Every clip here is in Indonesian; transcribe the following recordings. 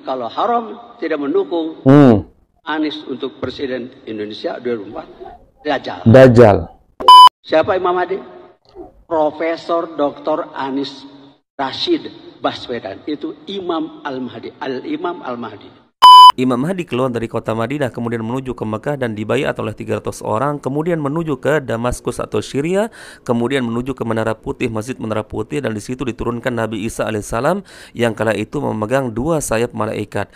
kalau haram tidak mendukung Anies untuk presiden Indonesia 2004, Dajjal. Dajjal. Siapa Imam Mahdi? Profesor Dr. Anies Rashid Baswedan. Itu Imam Al-Mahdi, Al-Imam Al-Mahdi. Imam Mahdi keluar dari kota Madinah kemudian menuju ke Mekah dan dibaiat oleh 300 orang, kemudian menuju ke Damaskus atau Syria, kemudian menuju ke Menara Putih, Masjid Menara Putih, dan di situ diturunkan Nabi Isa alaihissalam yang kala itu memegang 2 sayap malaikat.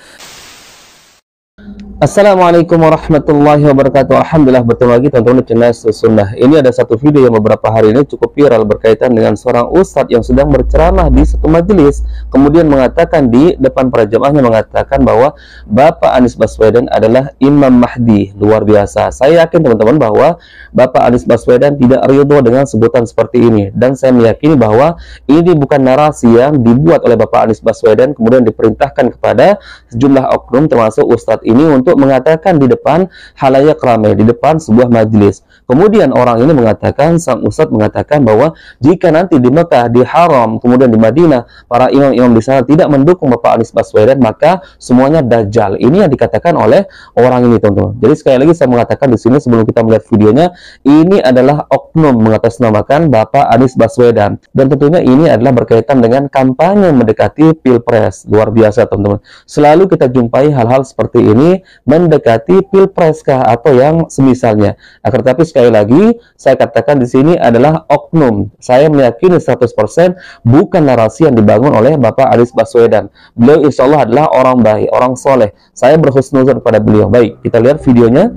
Assalamualaikum warahmatullahi wabarakatuh. Alhamdulillah, bertemu lagi teman-teman di channel Sunnah. Ini ada satu video yang beberapa hari ini cukup viral berkaitan dengan seorang ustadz yang sedang berceramah di satu majelis, kemudian mengatakan di depan para jamaahnya mengatakan bahwa Bapak Anies Baswedan adalah Imam Mahdi. Luar biasa. Saya yakin teman-teman bahwa Bapak Anies Baswedan tidak ridho dengan sebutan seperti ini, dan saya meyakini bahwa ini bukan narasi yang dibuat oleh Bapak Anies Baswedan kemudian diperintahkan kepada sejumlah oknum termasuk ustadz ini untuk mengatakan di depan halayak ramai, di depan sebuah majelis. Kemudian orang ini mengatakan, sang ustadz mengatakan bahwa jika nanti di Mekah, di Haram, kemudian di Madinah, para imam-imam di sana tidak mendukung Bapak Anies Baswedan, maka semuanya Dajjal. Ini yang dikatakan oleh orang ini, teman-teman. Jadi sekali lagi saya mengatakan di sini sebelum kita melihat videonya, ini adalah oknum mengatasnamakan Bapak Anies Baswedan. Dan tentunya ini adalah berkaitan dengan kampanye mendekati Pilpres. Luar biasa, teman-teman. Selalu kita jumpai hal-hal seperti ini mendekati Pilpres kah atau yang semisalnya. Akan tetapi sekali lagi saya katakan di sini adalah oknum. Saya meyakini 100% bukan narasi yang dibangun oleh Bapak Anies Baswedan. Beliau insya Allah adalah orang baik, orang soleh. Saya berhusnuzon kepada beliau. Baik, kita lihat videonya.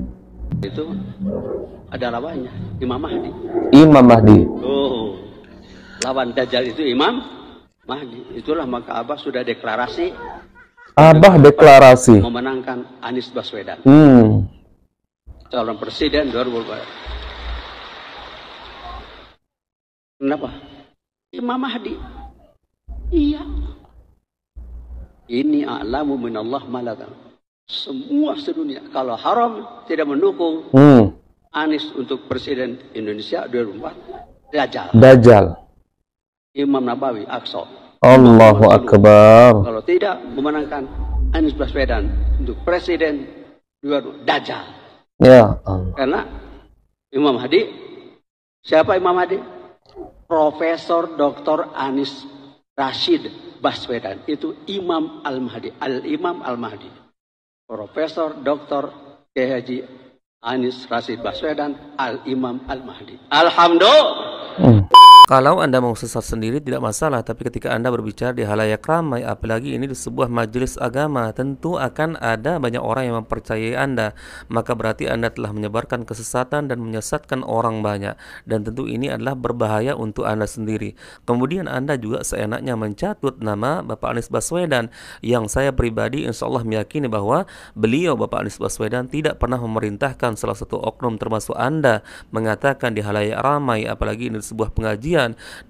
Itu ada lawannya, Imam Mahdi. Imam Mahdi. Oh, lawan Dajjal itu Imam Mahdi. Itulah maka Abah sudah deklarasi. Abah deklarasi memenangkan Anies Baswedan. Calon presiden 2024. Kenapa? Imam Mahdi. Iya. Ini a'lamu minallah malatan. Semua sedunia kalau haram tidak mendukung Anies untuk presiden Indonesia 2024, Dajjal. Dajjal. Imam Nabawi, Aqsa. Allahu Akbar. Kalau tidak memenangkan Anies Baswedan untuk presiden Dajjal. Ya. Karena Imam Mahdi, siapa Imam Mahdi? Profesor Dr. Anies Rashid Baswedan. Itu Imam Al-Mahdi, Al-Imam Al-Mahdi. Profesor Dr. Haji Anies Rashid Baswedan, Al-Imam Al-Mahdi. Alhamdulillah. Kalau Anda mau sesat sendiri tidak masalah, tapi ketika Anda berbicara di halayak ramai, apalagi ini di sebuah majelis agama, tentu akan ada banyak orang yang mempercayai Anda. Maka berarti Anda telah menyebarkan kesesatan dan menyesatkan orang banyak. Dan tentu ini adalah berbahaya untuk Anda sendiri. Kemudian Anda juga seenaknya mencatut nama Bapak Anies Baswedan, yang saya pribadi insya Allah meyakini bahwa beliau Bapak Anies Baswedan tidak pernah memerintahkan salah satu oknum termasuk Anda mengatakan di halayak ramai, apalagi ini sebuah pengajian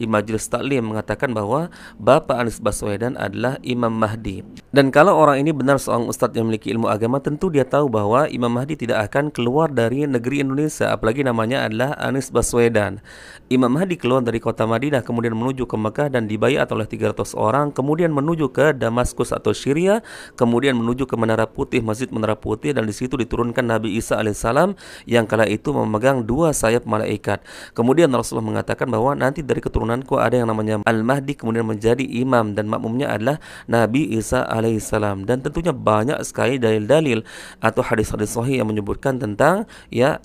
di majelis taklim, mengatakan bahwa Bapak Anies Baswedan adalah Imam Mahdi. Dan kalau orang ini benar seorang ustadz yang memiliki ilmu agama, tentu dia tahu bahwa Imam Mahdi tidak akan keluar dari negeri Indonesia, apalagi namanya adalah Anies Baswedan. Imam Mahdi keluar dari kota Madinah kemudian menuju ke Mekah dan dibaiat oleh 300 orang, kemudian menuju ke Damaskus atau Syria, kemudian menuju ke Menara Putih, Masjid Menara Putih, dan di situ diturunkan Nabi Isa alaihissalam yang kala itu memegang 2 sayap malaikat. Kemudian Rasulullah mengatakan bahwa nanti dari keturunanku ada yang namanya Al-Mahdi kemudian menjadi imam, dan makmumnya adalah Nabi Isa alaihissalam. Dan tentunya banyak sekali dalil-dalil atau hadis-hadis sahih yang menyebutkan tentang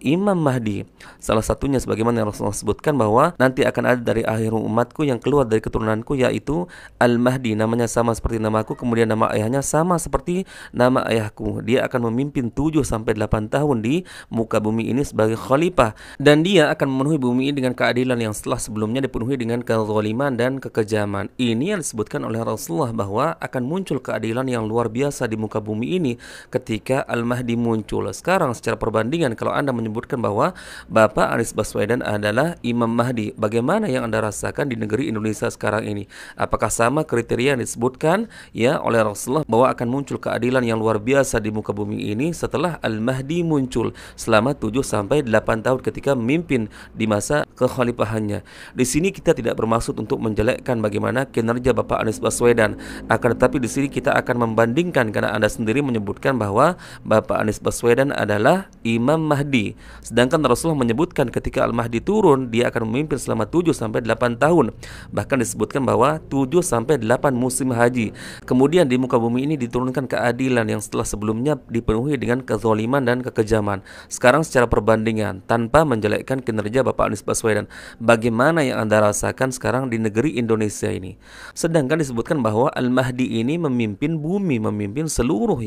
Imam Mahdi. Salah satunya sebagaimana yang Rasulullah sebutkan bahwa nanti akan ada dari akhir umatku yang keluar dari keturunanku, yaitu Al-Mahdi, namanya sama seperti namaku, kemudian nama ayahnya sama seperti nama ayahku. Dia akan memimpin 7-8 tahun di muka bumi ini sebagai khalifah, dan dia akan memenuhi bumi ini dengan keadilan yang setelah sebelumnya dipenuhi dengan kezaliman dan kekejaman. Ini yang disebutkan oleh Rasulullah bahwa akan muncul keadilan yang luar biasa di muka bumi ini ketika Al-Mahdi muncul. Sekarang secara perbandingan, kalau Anda menyebutkan bahwa Bapak Anies Baswedan adalah Imam Mahdi, bagaimana yang Anda rasakan di negeri Indonesia sekarang ini? Apakah sama kriteria yang disebutkan oleh Rasulullah bahwa akan muncul keadilan yang luar biasa di muka bumi ini setelah Al-Mahdi muncul selama 7-8 tahun ketika memimpin di masa kekhalifahannya? Di sini kita tidak bermaksud untuk menjelekkan bagaimana kinerja Bapak Anies Baswedan, akan tetapi di sini kita akan membandingkan karena Anda sendiri menyebutkan bahwa Bapak Anies Baswedan adalah Imam Mahdi, sedangkan Rasulullah menyebutkan ketika Al-Mahdi turun dia akan memimpin selama 7 sampai 8 tahun. Bahkan disebutkan bahwa 7 sampai 8 musim haji. Kemudian di muka bumi ini diturunkan keadilan yang setelah sebelumnya dipenuhi dengan kezaliman dan kekejaman. Sekarang secara perbandingan tanpa menjelekkan kinerja Bapak Anies Baswedan, bagaimana yang Anda rasakan sekarang di negeri Indonesia ini? Sedangkan disebutkan bahwa Al-Mahdi ini memimpin bumi, memimpin seluruh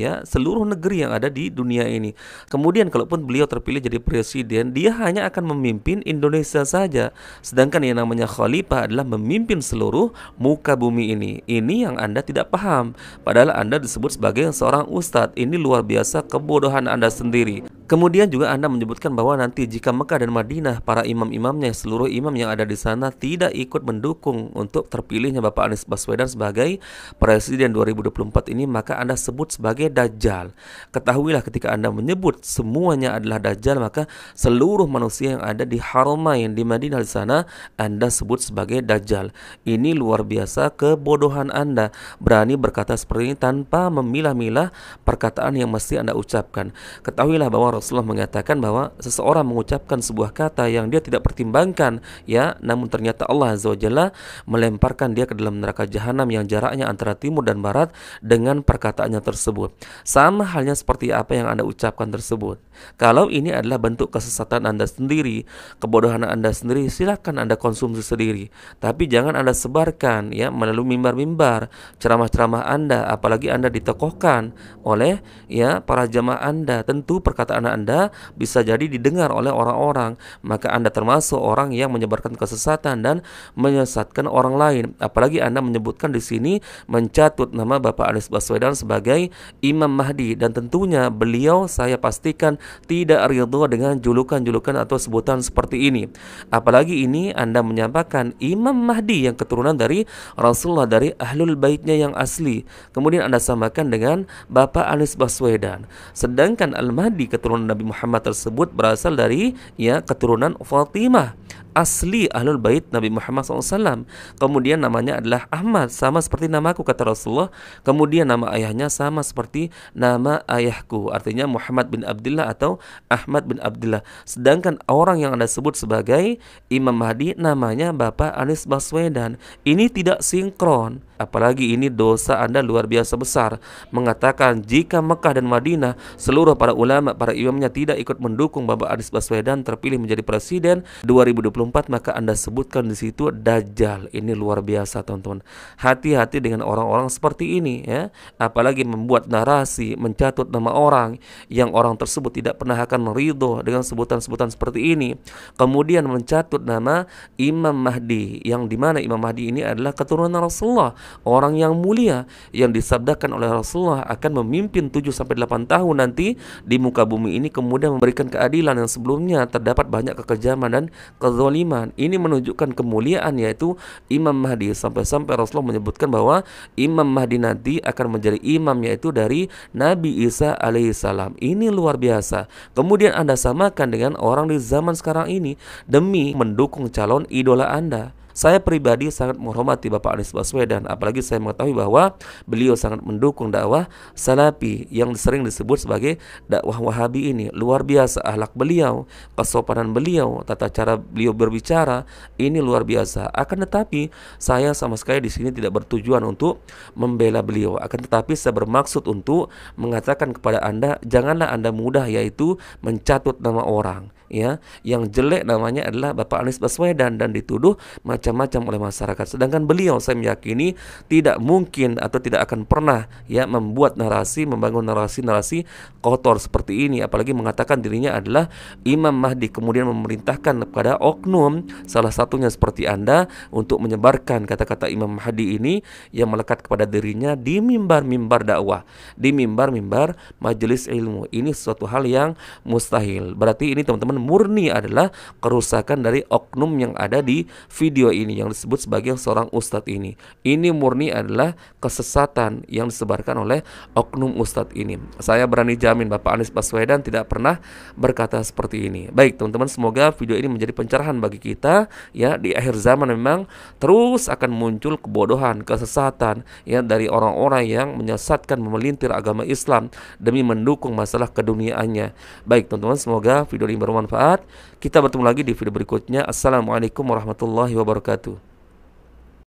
negeri yang ada di dunia ini. Kemudian kalaupun beliau terpilih jadi presiden, dia hanya akan memimpin Indonesia saja. Sedangkan yang namanya khalifah adalah memimpin seluruh muka bumi ini. Ini yang Anda tidak paham. Padahal Anda disebut sebagai seorang ustadz. Ini luar biasa kebodohan Anda sendiri. Kemudian juga Anda menyebutkan bahwa nanti jika Mekah dan Madinah, para imam-imamnya, seluruh imam yang ada di sana tidak ikut mendukung untuk terpilihnya Bapak Anies Baswedan sebagai presiden 2024 ini, maka Anda sebut sebagai Dajjal. Ketahuilah ketika Anda menyebut semuanya adalah Dajjal, maka seluruh manusia yang ada di Haramain di Madinah di sana Anda sebut sebagai Dajjal. Ini luar biasa kebodohan Anda, berani berkata seperti ini tanpa memilah-milah perkataan yang mesti Anda ucapkan. Ketahuilah bahwa Rasulullah mengatakan bahwa seseorang mengucapkan sebuah kata yang dia tidak pertimbangkan, namun ternyata Allah Azza wa Jalla melemparkan dia ke dalam neraka jahanam yang jaraknya antara timur dan barat dengan perkataannya tersebut. Sama halnya seperti apa yang Anda ucapkan tersebut. Kalau ini adalah bentuk kesesatan Anda sendiri, kebodohan Anda sendiri, silakan Anda konsumsi sendiri. Tapi jangan Anda sebarkan melalui mimbar-mimbar, ceramah-ceramah Anda, apalagi Anda ditokohkan oleh para jamaah Anda. Tentu perkataan Anda bisa jadi didengar oleh orang-orang, maka Anda termasuk orang yang menyebarkan kesesatan dan menyesatkan orang lain. Apalagi Anda menyebutkan di sini mencatut nama Bapak Anies Baswedan sebagai Imam Mahdi, dan tentunya beliau saya pastikan tidak ridho dengan julukan-julukan atau sebutan seperti ini. Apalagi ini Anda menyampaikan Imam Mahdi yang keturunan dari Rasulullah, dari Ahlul Baitnya yang asli. Kemudian Anda samakan dengan Bapak Anies Baswedan. Sedangkan Al-Mahdi keturunan Nabi Muhammad tersebut berasal dari keturunan Fatimah, asli Ahlul Bait Nabi Muhammad SAW. Kemudian namanya adalah Ahmad, sama seperti namaku kata Rasulullah. Kemudian nama ayahnya sama seperti nama ayahku, artinya Muhammad bin Abdullah atau Ahmad bin Abdullah. Sedangkan orang yang Anda sebut sebagai Imam Mahdi namanya Bapak Anies Baswedan. Ini tidak sinkron. Apalagi ini dosa Anda luar biasa besar, mengatakan jika Mekah dan Madinah seluruh para ulama, para imamnya tidak ikut mendukung Bapak Anies Baswedan terpilih menjadi presiden 2024, maka Anda sebutkan di situ Dajjal. Ini luar biasa, teman-teman. Hati-hati dengan orang-orang seperti ini apalagi membuat narasi, mencatut nama orang yang orang tersebut tidak pernah akan ridho dengan sebutan-sebutan seperti ini. Kemudian mencatut nama Imam Mahdi, yang dimana Imam Mahdi ini adalah keturunan Rasulullah, orang yang mulia yang disabdakan oleh Rasulullah akan memimpin 7-8 tahun nanti di muka bumi ini, kemudian memberikan keadilan yang sebelumnya terdapat banyak kekejaman dan kezaliman. Ini menunjukkan kemuliaan yaitu Imam Mahdi, sampai-sampai Rasulullah menyebutkan bahwa Imam Mahdi nanti akan menjadi imam yaitu dari Nabi Isa alaihissalam. Ini luar biasa. Kemudian Anda samakan dengan orang di zaman sekarang ini demi mendukung calon idola Anda. Saya pribadi sangat menghormati Bapak Anies Baswedan, apalagi saya mengetahui bahwa beliau sangat mendukung dakwah Salafi yang sering disebut sebagai dakwah Wahabi ini. Luar biasa akhlak beliau, kesopanan beliau, tata cara beliau berbicara, ini luar biasa. Akan tetapi saya sama sekali di sini tidak bertujuan untuk membela beliau. Akan tetapi saya bermaksud untuk mengatakan kepada Anda, janganlah Anda mudah yaitu mencatut nama orang. Yang jelek namanya adalah Bapak Anies Baswedan dan dituduh macam-macam oleh masyarakat. Sedangkan beliau saya meyakini tidak mungkin atau tidak akan pernah membuat narasi, membangun narasi-narasi kotor seperti ini, apalagi mengatakan dirinya adalah Imam Mahdi, kemudian memerintahkan kepada oknum salah satunya seperti Anda untuk menyebarkan kata-kata Imam Mahdi ini yang melekat kepada dirinya di mimbar-mimbar dakwah, di mimbar-mimbar majelis ilmu. Ini suatu hal yang mustahil. Berarti ini teman-teman murni adalah kerusakan dari oknum yang ada di video ini yang disebut sebagai seorang ustadz ini. Ini murni adalah kesesatan yang disebarkan oleh oknum ustadz ini. Saya berani jamin Bapak Anies Baswedan tidak pernah berkata seperti ini. Baik teman-teman, semoga video ini menjadi pencerahan bagi kita ya. Di akhir zaman memang terus akan muncul kebodohan, kesesatan ya dari orang-orang yang menyesatkan, memelintir agama Islam demi mendukung masalah keduniaannya. Baik teman-teman, semoga video ini bermanfaat. Kita bertemu lagi di video berikutnya. Assalamualaikum warahmatullahi wabarakatuh.